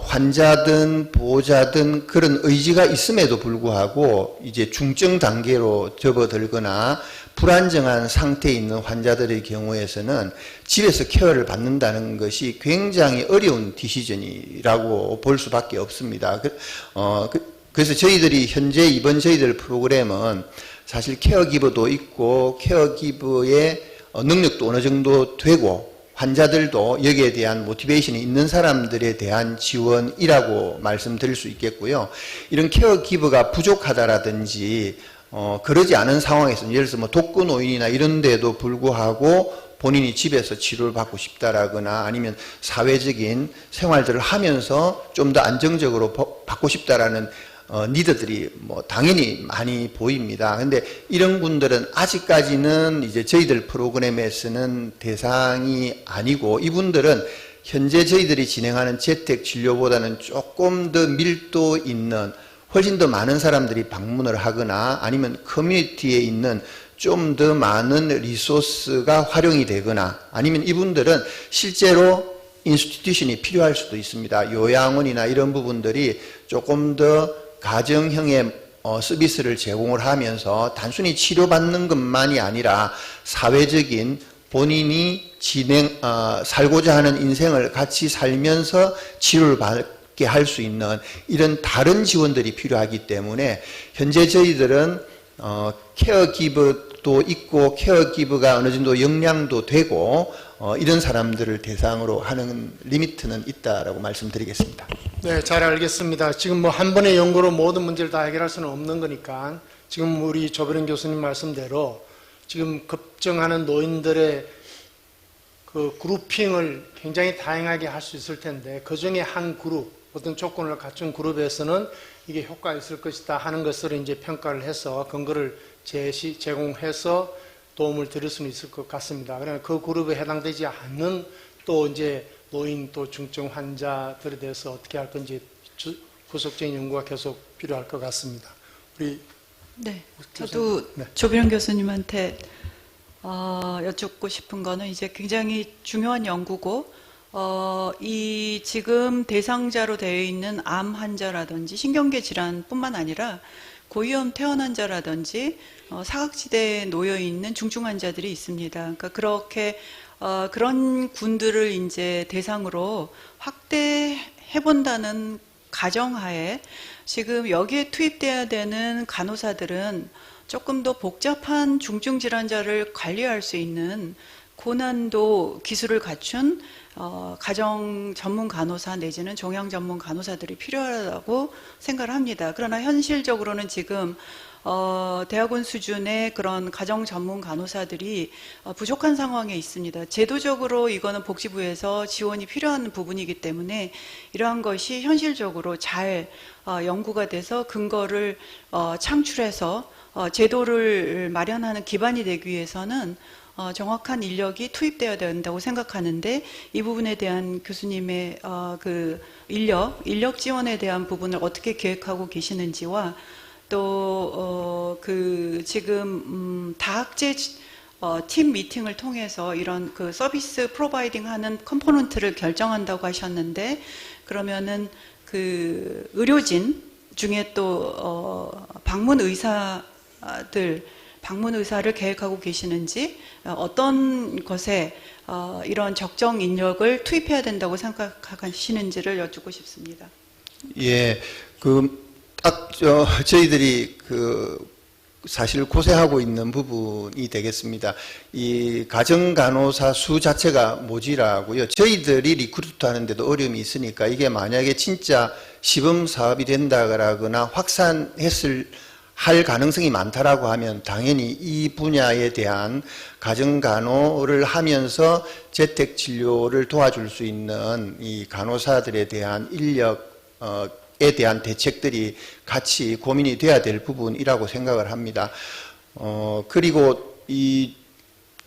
환자든 보호자든 그런 의지가 있음에도 불구하고 이제 중증 단계로 접어들거나 불안정한 상태에 있는 환자들의 경우에서는 집에서 케어를 받는다는 것이 굉장히 어려운 디시전이라고 볼 수밖에 없습니다. 그래서 저희들이 현재 이번 저희들 프로그램은 사실 케어기버도 있고 케어기버의 능력도 어느 정도 되고 환자들도 여기에 대한 모티베이션이 있는 사람들에 대한 지원이라고 말씀드릴 수 있겠고요. 이런 케어기버가 부족하다라든지 그러지 않은 상황에서는 예를 들어서 뭐 독거노인이나 이런 데도 불구하고 본인이 집에서 치료를 받고 싶다라거나 아니면 사회적인 생활들을 하면서 좀 더 안정적으로 받고 싶다라는 니드들이 뭐 당연히 많이 보입니다. 근데 이런 분들은 아직까지는 이제 저희들 프로그램에서는 대상이 아니고 이분들은 현재 저희들이 진행하는 재택 진료보다는 조금 더 밀도 있는 훨씬 더 많은 사람들이 방문을 하거나 아니면 커뮤니티에 있는 좀 더 많은 리소스가 활용이 되거나 아니면 이분들은 실제로 인스티튜션이 필요할 수도 있습니다. 요양원이나 이런 부분들이 조금 더 가정형의 서비스를 제공을 하면서 단순히 치료받는 것만이 아니라 사회적인 본인이 살고자 하는 인생을 같이 살면서 치료를 받게 할 수 있는 이런 다른 지원들이 필요하기 때문에 현재 저희들은 케어기버도 있고 케어기버가 어느 정도 역량도 되고 이런 사람들을 대상으로 하는 리미트는 있다라고 말씀드리겠습니다. 네, 잘 알겠습니다. 지금 뭐 한 번의 연구로 모든 문제를 다 해결할 수는 없는 거니까 지금 우리 조별현 교수님 말씀대로 지금 급증하는 노인들의 그 그룹핑을 굉장히 다양하게 할 수 있을 텐데 그 중에 한 그룹, 어떤 조건을 갖춘 그룹에서는 이게 효과가 있을 것이다 하는 것을 이제 평가를 해서 근거를 제공해서 도움을 드릴 수는 있을 것 같습니다. 그러나 그 그룹에 해당되지 않는 또 이제 노인 또 중증 환자들에 대해서 어떻게 할 건지 구속적인 연구가 계속 필요할 것 같습니다. 우리 네, 저도 네. 조병 교수님한테 여쭙고 싶은 거는 이제 굉장히 중요한 연구고 이 지금 대상자로 되어 있는 암 환자라든지 신경계 질환뿐만 아니라 고위험 퇴원 환자라든지 사각지대에 놓여 있는 중증 환자들이 있습니다. 그러니까 그렇게 그런 군들을 이제 대상으로 확대해 본다는 가정하에 지금 여기에 투입돼야 되는 간호사들은 조금 더 복잡한 중증 질환자를 관리할 수 있는 고난도 기술을 갖춘 가정 전문 간호사 내지는 종양 전문 간호사들이 필요하다고 생각을 합니다. 그러나 현실적으로는 지금 대학원 수준의 그런 가정 전문 간호사들이 부족한 상황에 있습니다. 제도적으로 이거는 복지부에서 지원이 필요한 부분이기 때문에 이러한 것이 현실적으로 잘 연구가 돼서 근거를 창출해서 제도를 마련하는 기반이 되기 위해서는 정확한 인력이 투입되어야 된다고 생각하는데 이 부분에 대한 교수님의 그 인력 지원에 대한 부분을 어떻게 계획하고 계시는지와 또 그 지금 다학제 팀 미팅을 통해서 이런 그 서비스 프로바이딩 하는 컴포넌트를 결정한다고 하셨는데 그러면은 그 의료진 중에 또 방문 의사를 계획하고 계시는지 어떤 것에 이런 적정 인력을 투입해야 된다고 생각하시는지를 여쭙고 싶습니다. 예, 저희들이 사실 고생하고 있는 부분이 되겠습니다. 이 가정간호사 수 자체가 모자라고요. 저희들이 리크루트 하는데도 어려움이 있으니까 이게 만약에 진짜 시범 사업이 된다거나 할 가능성이 많다라고 하면 당연히 이 분야에 대한 가정간호를 하면서 재택진료를 도와줄 수 있는 이 간호사들에 대한 인력에 대한 대책들이 같이 고민이 돼야 될 부분이라고 생각을 합니다. 그리고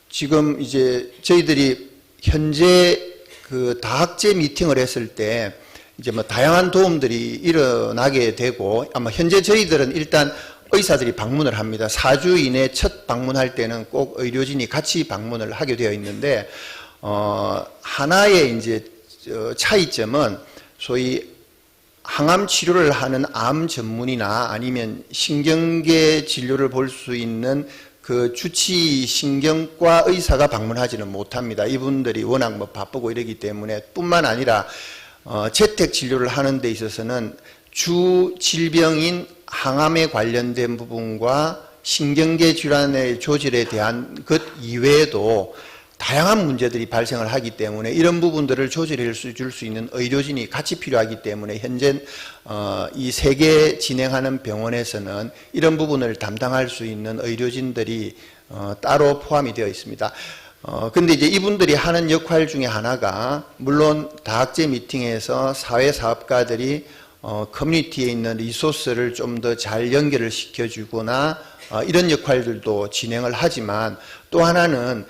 지금 이제 저희들이 현재 그 다학제 미팅을 했을 때 이제 뭐 다양한 도움들이 일어나게 되고 아마 현재 저희들은 일단 의사들이 방문을 합니다. 4주 이내 첫 방문할 때는 꼭 의료진이 같이 방문을 하게 되어 있는데 하나의 이제 차이점은 소위 항암 치료를 하는 암 전문이나 아니면 신경계 진료를 볼 수 있는 그 주치신경과 의사가 방문하지는 못합니다. 이분들이 워낙 뭐 바쁘고 이러기 때문에 뿐만 아니라 재택 진료를 하는 데 있어서는 주 질병인 항암에 관련된 부분과 신경계 질환의 조절에 대한 것 이외에도 다양한 문제들이 발생을 하기 때문에 이런 부분들을 조절해 줄 수 있는 의료진이 같이 필요하기 때문에 현재 이 세 개 진행하는 병원에서는 이런 부분을 담당할 수 있는 의료진들이 따로 포함이 되어 있습니다. 근데 이제 이분들이 하는 역할 중에 하나가 물론 다학제 미팅에서 사회사업가들이 커뮤니티에 있는 리소스를 좀 더 잘 연결을 시켜주거나 이런 역할들도 진행을 하지만 또 하나는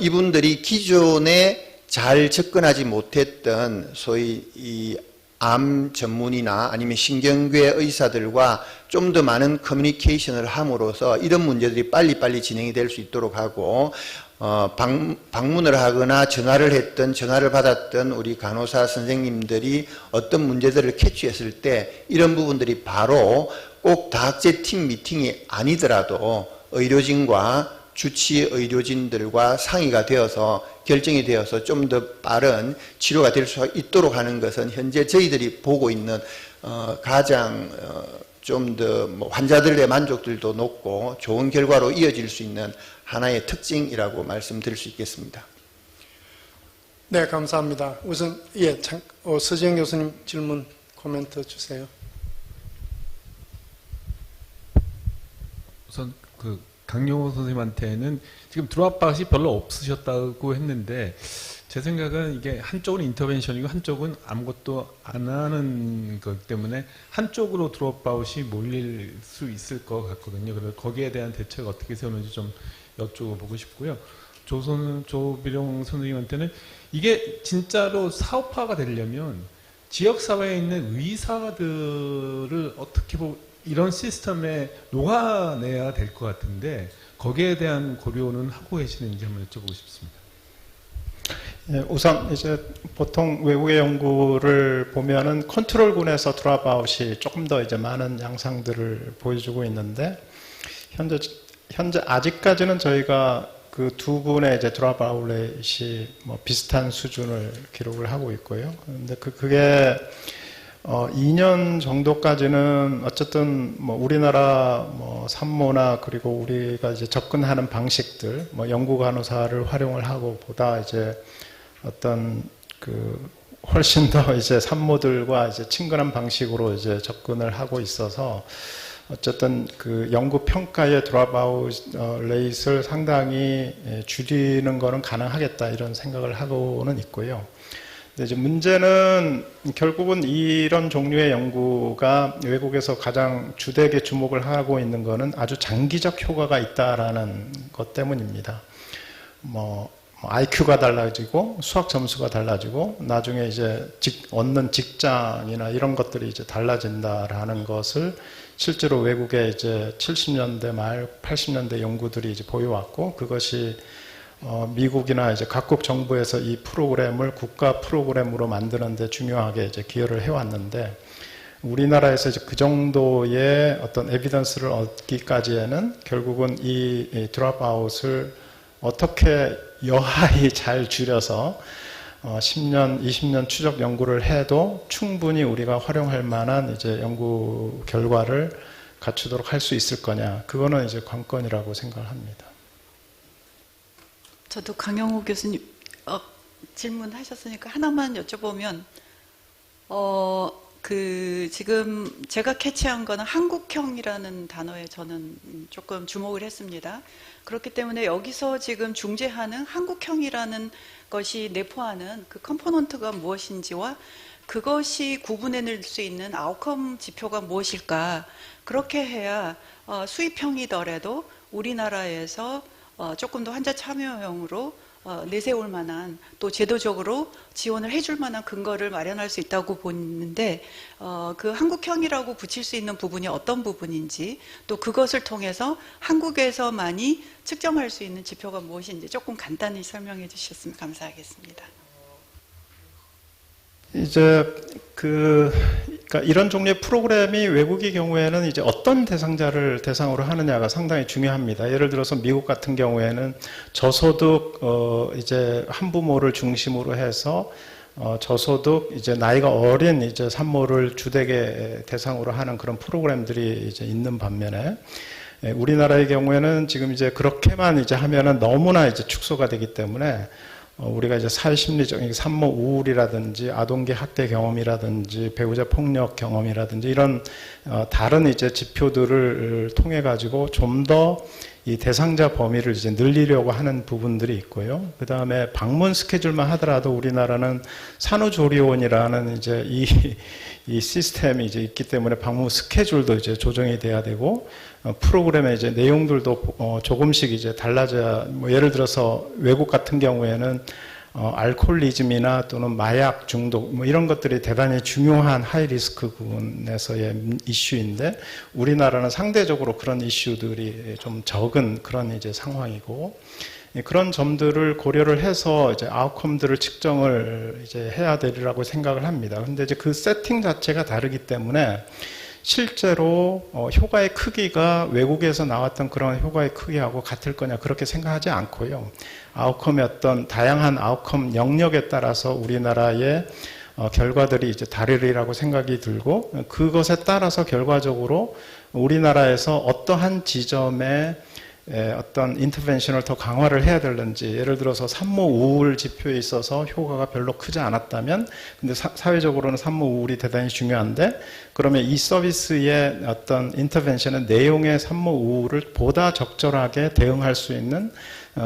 이분들이 기존에 잘 접근하지 못했던 소위 이 암 전문이나 아니면 신경외 의사들과 좀 더 많은 커뮤니케이션을 함으로써 이런 문제들이 빨리빨리 진행이 될 수 있도록 하고 방문을 하거나 전화를 받았던 우리 간호사 선생님들이 어떤 문제들을 캐치했을 때 이런 부분들이 바로 꼭 다학제 팀 미팅이 아니더라도 의료진과 주치 의료진들과 상의가 되어서 결정이 되어서 좀 더 빠른 치료가 될 수 있도록 하는 것은 현재 저희들이 보고 있는 가장 좀 더 환자들의 만족들도 높고 좋은 결과로 이어질 수 있는 하나의 특징이라고 말씀드릴 수 있겠습니다. 네, 감사합니다. 우선 서지영 교수님 질문 코멘트 주세요. 우선 강용호 선생님한테는 지금 드롭아웃이 별로 없으셨다고 했는데 제 생각은 이게 한쪽은 인터벤션이고 한쪽은 아무것도 안 하는 것 때문에 한쪽으로 드롭아웃이 몰릴 수 있을 것 같거든요. 그래서 거기에 대한 대책 어떻게 세우는지 좀 여쭤보고 싶고요. 조비룡 선생님한테는 이게 진짜로 사업화가 되려면 지역사회에 있는 의사들을 어떻게 이런 시스템에 녹아내야 될 것 같은데 거기에 대한 고려는 하고 계시는지 한번 여쭤보고 싶습니다. 예, 우선 이제 보통 외국의 연구를 보면은 컨트롤군에서 드롭아웃이 조금 더 이제 많은 양상들을 보여주고 있는데 현재 아직까지는 저희가 그 두 분의 이제 드롭아웃이 비슷한 수준을 기록을 하고 있고요. 그런데 그게 2년 정도까지는 어쨌든 우리나라 산모나 그리고 우리가 이제 접근하는 방식들, 연구 간호사를 활용을 하고 보다 이제 어떤 훨씬 더 이제 산모들과 이제 친근한 방식으로 이제 접근을 하고 있어서 어쨌든 연구 평가의 드롭아웃 레이트를 상당히 줄이는 거는 가능하겠다 이런 생각을 하고는 있고요. 근데 이제 문제는 결국은 이런 종류의 연구가 외국에서 가장 주되게 주목을 하고 있는 거는 아주 장기적 효과가 있다라는 것 때문입니다. IQ가 달라지고 수학 점수가 달라지고 나중에 이제 얻는 직장이나 이런 것들이 이제 달라진다라는 것을 실제로 외국의 이제 70년대 말 80년대 연구들이 이제 보여왔고 그것이 미국이나 이제 각국 정부에서 이 프로그램을 국가 프로그램으로 만드는데 중요하게 이제 기여를 해왔는데 우리나라에서 이제 그 정도의 어떤 에비던스를 얻기까지에는 결국은 이 드롭아웃을 어떻게 여하히 잘 줄여서 10년, 20년 추적 연구를 해도 충분히 우리가 활용할 만한 이제 연구 결과를 갖추도록 할 수 있을 거냐. 그거는 이제 관건이라고 생각을 합니다. 저도 강영호 교수님 질문하셨으니까 하나만 여쭤보면 지금 제가 캐치한 거는 한국형이라는 단어에 저는 조금 주목을 했습니다. 그렇기 때문에 여기서 지금 중재하는 한국형이라는 것이 내포하는 그 컴포넌트가 무엇인지와 그것이 구분해낼 수 있는 아웃컴 지표가 무엇일까. 그렇게 해야 수입형이더라도 우리나라에서 조금 더 환자 참여형으로 내세울 만한 또 제도적으로 지원을 해줄 만한 근거를 마련할 수 있다고 보는데 그 한국형이라고 붙일 수 있는 부분이 어떤 부분인지 또 그것을 통해서 한국에서만이 측정할 수 있는 지표가 무엇인지 조금 간단히 설명해 주셨으면 감사하겠습니다. 이제 그러니까 이런 종류의 프로그램이 외국의 경우에는 이제 어떤 대상자를 대상으로 하느냐가 상당히 중요합니다. 예를 들어서 미국 같은 경우에는 저소득 이제 한부모를 중심으로 해서 저소득 이제 나이가 어린 이제 산모를 주되게 대상으로 하는 그런 프로그램들이 이제 있는 반면에 우리나라의 경우에는 지금 이제 그렇게만 이제 하면은 너무나 이제 축소가 되기 때문에 우리가 이제 사회심리적 산모 우울이라든지 아동기 학대 경험이라든지 배우자 폭력 경험이라든지 이런 다른 이제 지표들을 통해 가지고 좀 더 이 대상자 범위를 이제 늘리려고 하는 부분들이 있고요. 그 다음에 방문 스케줄만 하더라도 우리나라는 산후조리원이라는 이제 이 시스템이 이제 있기 때문에 방문 스케줄도 이제 조정이 돼야 되고 프로그램의 이제 내용들도 조금씩 이제 달라져야 예를 들어서 외국 같은 경우에는 알코올리즘이나 또는 마약 중독 뭐 이런 것들이 대단히 중요한 하이 리스크 부분에서의 이슈인데 우리나라는 상대적으로 그런 이슈들이 좀 적은 그런 이제 상황이고 그런 점들을 고려를 해서 이제 아웃컴들을 측정을 이제 해야 되리라고 생각을 합니다. 근데 이제 그 세팅 자체가 다르기 때문에 실제로 효과의 크기가 외국에서 나왔던 그런 효과의 크기하고 같을 거냐 그렇게 생각하지 않고요. 아웃컴의 어떤 다양한 아웃컴 영역에 따라서 우리나라의 결과들이 이제 다르리라고 생각이 들고 그것에 따라서 결과적으로 우리나라에서 어떠한 지점에 어떤 인터벤션을 더 강화를 해야 되는지 예를 들어서 산모 우울 지표에 있어서 효과가 별로 크지 않았다면 근데 사회적으로는 산모 우울이 대단히 중요한데 그러면 이 서비스의 어떤 인터벤션의 내용의 산모 우울을 보다 적절하게 대응할 수 있는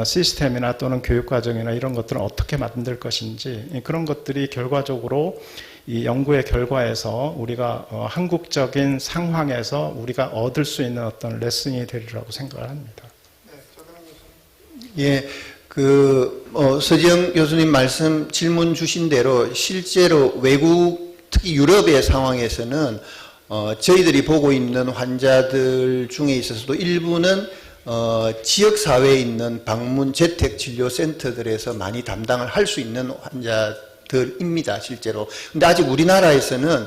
시스템이나 또는 교육과정이나 이런 것들은 어떻게 만들 것인지 그런 것들이 결과적으로 이 연구의 결과에서 우리가 한국적인 상황에서 우리가 얻을 수 있는 어떤 레슨이 되리라고 생각을 합니다. 예, 서지영 교수님 말씀 질문 주신 대로 실제로 외국 특히 유럽의 상황에서는 저희들이 보고 있는 환자들 중에 있어서도 일부는 지역사회에 있는 방문 재택진료센터들에서 많이 담당을 할 수 있는 환자들입니다, 실제로. 근데 아직 우리나라에서는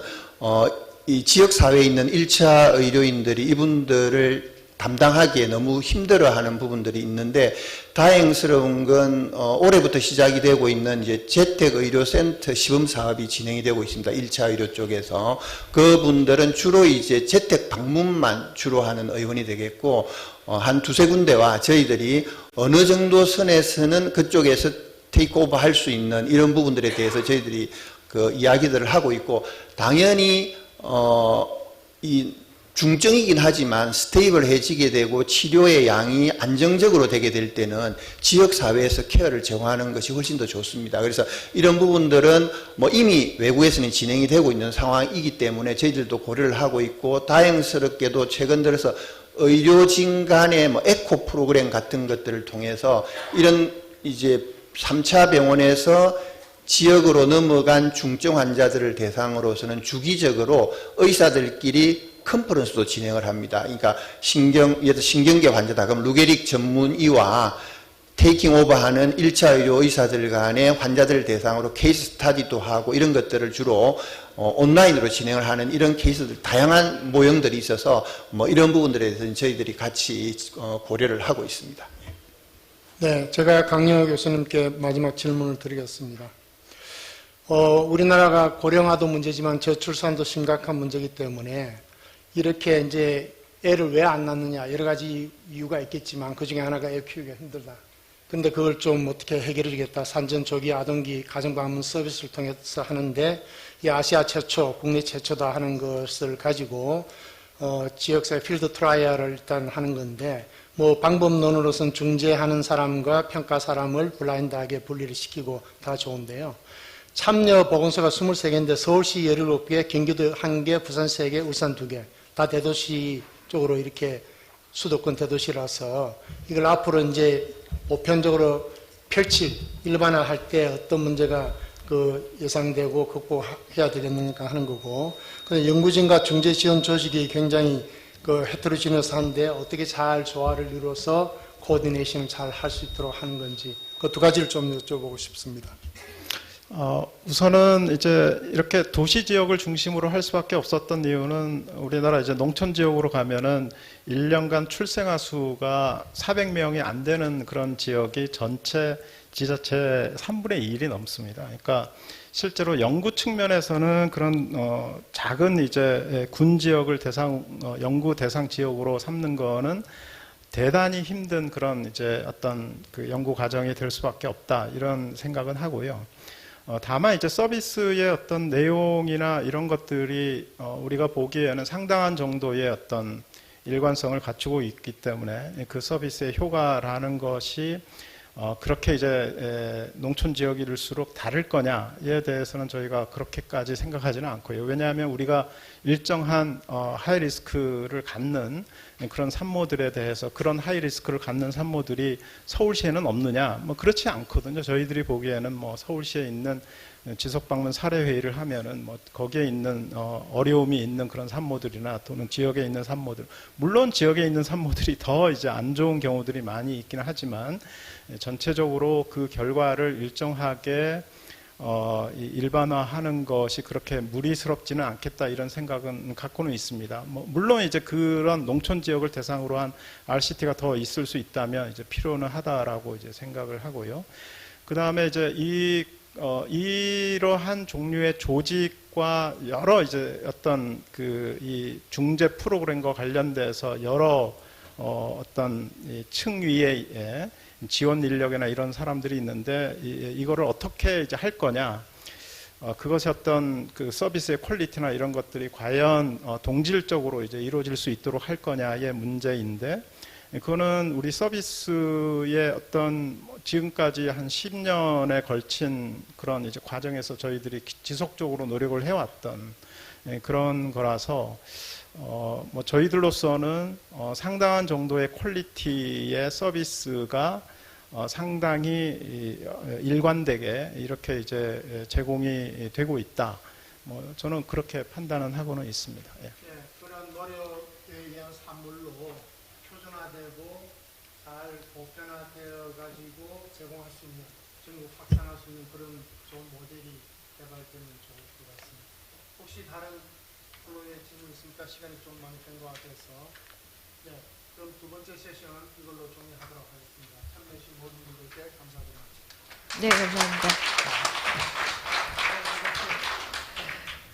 이 지역사회에 있는 1차 의료인들이 이분들을 담당하기에 너무 힘들어하는 부분들이 있는데 다행스러운 건 올해부터 시작이 되고 있는 이제 재택의료센터 시범 사업이 진행이 되고 있습니다. 1차 의료 쪽에서 그분들은 주로 이제 재택 방문만 주로 하는 의원이 되겠고 한 두세 군데와 저희들이 어느 정도 선에서는 그쪽에서 테이크오버 할 수 있는 이런 부분들에 대해서 저희들이 그 이야기들을 하고 있고 당연히 이 중증이긴 하지만 스테이블해지게 되고 치료의 양이 안정적으로 되게 될 때는 지역사회에서 케어를 제공하는 것이 훨씬 더 좋습니다. 그래서 이런 부분들은 뭐 이미 외국에서는 진행이 되고 있는 상황이기 때문에 저희들도 고려를 하고 있고 다행스럽게도 최근 들어서 의료진 간의 뭐 에코 프로그램 같은 것들을 통해서 이런 이제 3차 병원에서 지역으로 넘어간 중증 환자들을 대상으로서는 주기적으로 의사들끼리 컨퍼런스도 진행을 합니다. 그러니까 신경계 환자다. 그럼 루게릭 전문의와 테이킹 오버하는 1차 의료 의사들 간의 환자들을 대상으로 케이스 스타디도 하고 이런 것들을 주로 온라인으로 진행을 하는 이런 케이스들 다양한 모형들이 있어서 뭐 이런 부분들에 대해서는 저희들이 같이 고려를 하고 있습니다. 네, 제가 강영호 교수님께 마지막 질문을 드리겠습니다. 우리나라가 고령화도 문제지만 저출산도 심각한 문제이기 때문에 이렇게 이제 애를 왜 안 낳느냐 여러 가지 이유가 있겠지만 그 중에 하나가 애 키우기가 힘들다. 근데 그걸 좀 어떻게 해결해주겠다. 산전조기 아동기 가정방문 서비스를 통해서 하는데 이 아시아 최초, 국내 최초다 하는 것을 가지고 지역사회 필드 트라이얼을 일단 하는 건데 뭐 방법론으로서는 중재하는 사람과 평가 사람을 블라인드하게 분리를 시키고 다 좋은데요. 참여 보건소가 23개인데 서울시 17개, 경기도 1개, 부산 3개, 울산 2개 다 대도시 쪽으로 이렇게 수도권 대도시라서 이걸 앞으로 이제 보편적으로 일반화할 때 어떤 문제가 예상되고 극복해야 되겠는가 하는 거고, 근데 연구진과 중재 지원 조직이 굉장히 헤테로지너스한데 어떻게 잘 조화를 이루어서 코디네이션을 잘 할 수 있도록 하는 건지 그 두 가지를 좀 여쭤보고 싶습니다. 우선은 이제 이렇게 도시 지역을 중심으로 할 수밖에 없었던 이유는 우리나라 이제 농촌 지역으로 가면은 1년간 출생아 수가 400명이 안 되는 그런 지역이 전체 지자체 3분의 1이 넘습니다. 그러니까 실제로 연구 측면에서는 그런 작은 이제 군 지역을 연구 대상 지역으로 삼는 거는 대단히 힘든 그런 이제 어떤 그 연구 과정이 될 수밖에 없다 이런 생각은 하고요. 다만 이제 서비스의 어떤 내용이나 이런 것들이 우리가 보기에는 상당한 정도의 어떤 일관성을 갖추고 있기 때문에 그 서비스의 효과라는 것이 그렇게 이제 농촌 지역일수록 다를 거냐에 대해서는 저희가 그렇게까지 생각하지는 않고요. 왜냐하면 우리가 일정한 하이 리스크를 갖는 그런 산모들에 대해서 그런 하이 리스크를 갖는 산모들이 서울시에는 없느냐? 뭐 그렇지 않거든요. 저희들이 보기에는 뭐 서울시에 있는 지속 방문 사례 회의를 하면은 뭐 거기에 있는 어려움이 있는 그런 산모들이나 또는 지역에 있는 산모들, 물론 지역에 있는 산모들이 더 이제 안 좋은 경우들이 많이 있기는 하지만 전체적으로 그 결과를 일정하게 일반화하는 것이 그렇게 무리스럽지는 않겠다 이런 생각은 갖고는 있습니다. 뭐 물론 이제 그런 농촌 지역을 대상으로 한 RCT가 더 있을 수 있다면 이제 필요는 하다라고 이제 생각을 하고요. 그 다음에 이제 이러한 종류의 조직과 여러 이제 어떤 이 중재 프로그램과 관련돼서 여러 어떤 층 위에 지원 인력이나 이런 사람들이 있는데 이거를 어떻게 이제 할 거냐, 그것이 어떤 그 서비스의 퀄리티나 이런 것들이 과연 동질적으로 이제 이루어질 수 있도록 할 거냐의 문제인데, 그거는 우리 서비스의 어떤 지금까지 한 10년에 걸친 그런 이제 과정에서 저희들이 지속적으로 노력을 해왔던 그런 거라서 뭐 저희들로서는 상당한 정도의 퀄리티의 서비스가 상당히 일관되게 이렇게 이제 제공이 되고 있다. 뭐 저는 그렇게 판단은 하고는 있습니다. 예. 예, 그런 노력에 의한 산물로 표준화되고 잘 보편화되어 가지고 제공할 수 있는, 전국 확산할 수 있는 그런 좋은 모델이 개발되면 좋을 것 같습니다. 혹시 다른 플로에 질문 있습니까? 시간이 좀 많이 된 것 같아서. 네, 그럼 두 번째 세션은 이걸로 종료하도록 하겠습니다. 참여해주신 모든 분들께 감사드립니다. 네, 감사합니다.